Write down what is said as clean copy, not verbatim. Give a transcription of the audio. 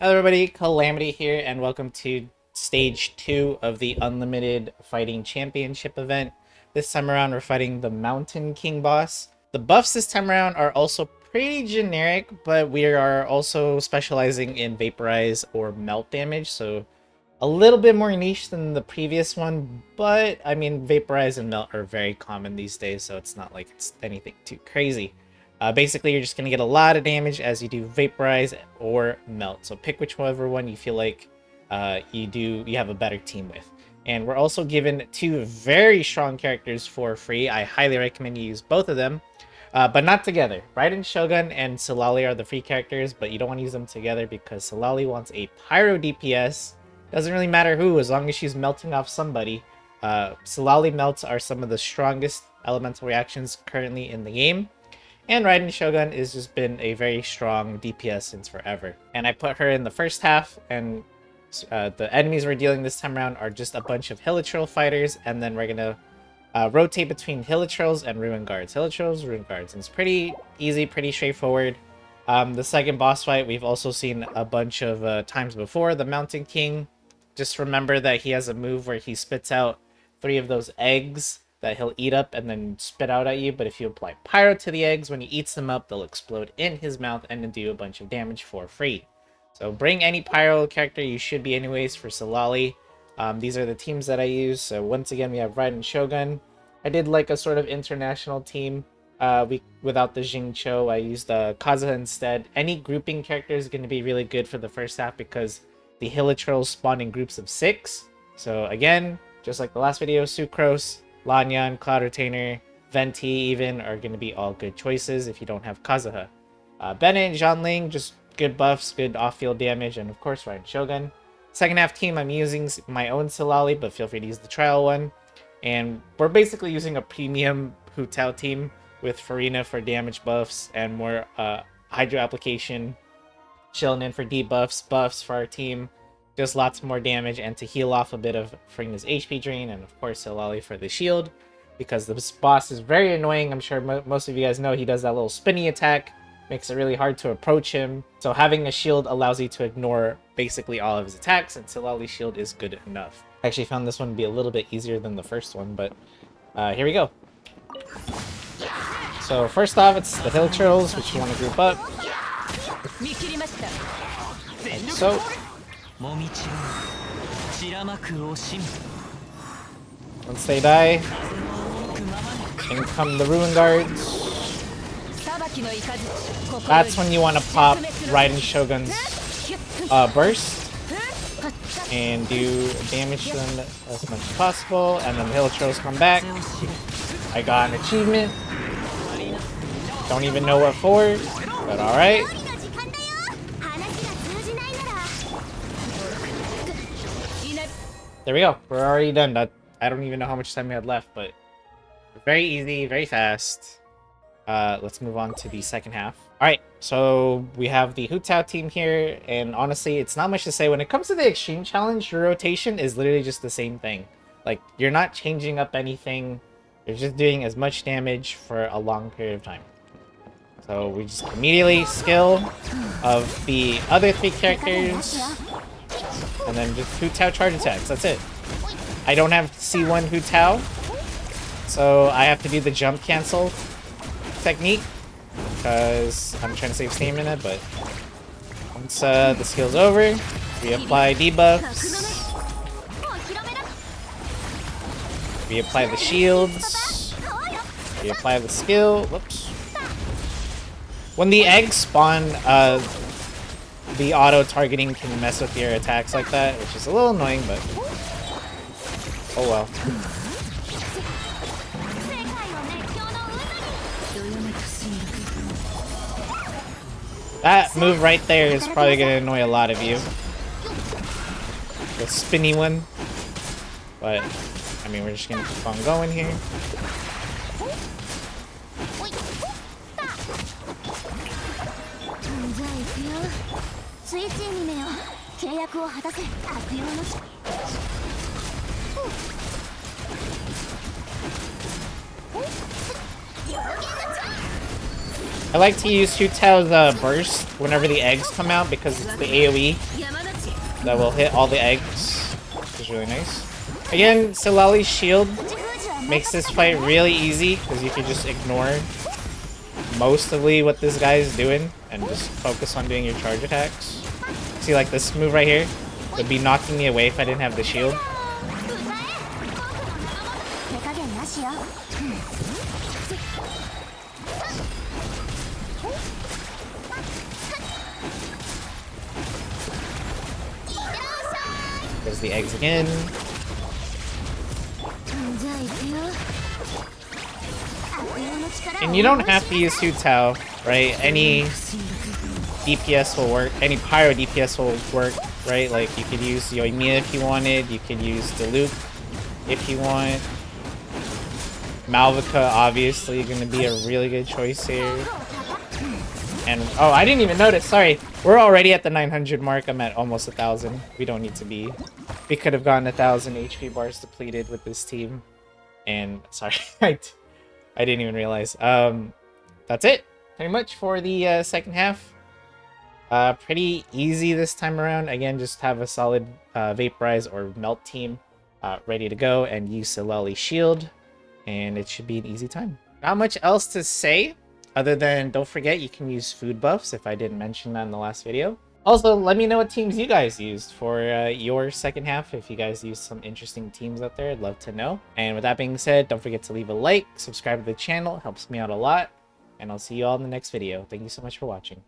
Hello everybody, Calamity here, and welcome to Stage 2 of the Unlimited Fighting Championship event. This time around, we're fighting the Mountain King boss. The buffs this time around are also pretty generic, but we are also specializing in Vaporize or Melt damage, so a little bit more niche than the previous one, but I mean, Vaporize and Melt are very common these days, so it's not like it's anything too crazy. Basically, you're just going to get a lot of damage as you do Vaporize or Melt. So pick whichever one you feel like you have a better team with. And we're also given two very strong characters for free. I highly recommend you use both of them, but not together. Raiden Shogun and Citlali are the free characters, but you don't want to use them together because Citlali wants a Pyro DPS. Doesn't really matter who, as long as she's melting off somebody. Citlali melts are some of the strongest elemental reactions currently in the game. And Raiden Shogun has just been a very strong DPS since forever. And I put her in the first half, and the enemies we're dealing this time around are just a bunch of Hilichurl fighters, and then we're gonna rotate between Hilichurls and Ruin Guards. Hilichurls, Ruin Guards. And it's pretty easy, pretty straightforward. The second boss fight we've also seen a bunch of times before, the Mountain King. Just remember that he has a move where he spits out 3 of those eggs that he'll eat up and then spit out at you, but if you apply Pyro to the eggs, when he eats them up, they'll explode in his mouth and then do a bunch of damage for free. So bring any Pyro character you should be anyways for Citlali. These are the teams that I use. So once again, we have Raiden Shogun. I did like a sort of international team. Without the Xingqiu, I used Kazuha instead. Any grouping character is going to be really good for the first half because the Hilichurls spawn in groups of 6. So again, just like the last video, Sucrose, Lanyan, Cloud Retainer, Venti even are going to be all good choices if you don't have Kazuha. Bennett and Zhanling, just good buffs, good off-field damage, and of course Raiden Shogun. Second half team, I'm using my own Citlali, but feel free to use the trial one. And we're basically using a premium Hu Tao team with Furina for damage buffs and more Hydro application, Xilonen for debuffs, buffs for our team. Just lots more damage and to heal off a bit of Furina's HP drain, and of course Citlali for the shield, because this boss is very annoying. I'm sure most of you guys know he does that little spinny attack, makes it really hard to approach him. So having a shield allows you to ignore basically all of his attacks, and Citlali's shield is good enough. I actually found this one to be a little bit easier than the first one, but here we go. So first off, it's the Hilichurls, which you want to group up. Like so. Once they die, in come the Ruin Guards. That's when you want to pop Raiden Shogun's burst and do damage to them as much as possible, and then the Hilichurls come back. I got an achievement. Don't even know what for, but alright. There we go. We're already done. I don't even know how much time we had left, but very easy, very fast. Let's move on to the second half. Alright, so we have the Hu Tao team here, and honestly, it's not much to say. When it comes to the Extreme Challenge, your rotation is literally just the same thing. Like, you're not changing up anything. You're just doing as much damage for a long period of time. So we just immediately skill of the other 3 characters. And then just Hu Tao charge attacks, that's it. I don't have C1 Hu Tao, so I have to do the jump cancel technique, because I'm trying to save stamina, but once the skill's over, we apply debuffs. We apply the shields. We apply the skill. Whoops. When the eggs spawn, the auto-targeting can mess with your attacks like that, which is a little annoying, but oh well. That move right there is probably going to annoy a lot of you. The spinny one. But, I mean, we're just going to keep on going here. I like to use Hu Tao's burst whenever the eggs come out because it's the AoE that will hit all the eggs, which is really nice. Again, Citlali's shield makes this fight really easy because you can just ignore mostly what this guy is doing and just focus on doing your charge attacks. See, like this move right here would be knocking me away if I didn't have the shield. There's the eggs again. And you don't have to use Hu Tao, right? Any DPS will work. Any Pyro DPS will work, right? Like, you could use Yoimiya if you wanted. You could use Diluc if you want. Malvika, obviously, going to be a really good choice here. And, oh, I didn't even notice. Sorry. We're already at the 900 mark. I'm at almost 1,000. We don't need to be. We could have gotten 1,000 HP bars depleted with this team. And, sorry. I didn't even realize. That's it. Pretty much for the second half. Pretty easy this time around. Again, just have a solid Vaporize or Melt team ready to go and use Citlali's shield. And it should be an easy time. Not much else to say. Other than, don't forget, you can use food buffs if I didn't mention that in the last video. Also, let me know what teams you guys used for your second half. If you guys used some interesting teams out there, I'd love to know. And with that being said, don't forget to leave a like, subscribe to the channel. It helps me out a lot. And I'll see you all in the next video. Thank you so much for watching.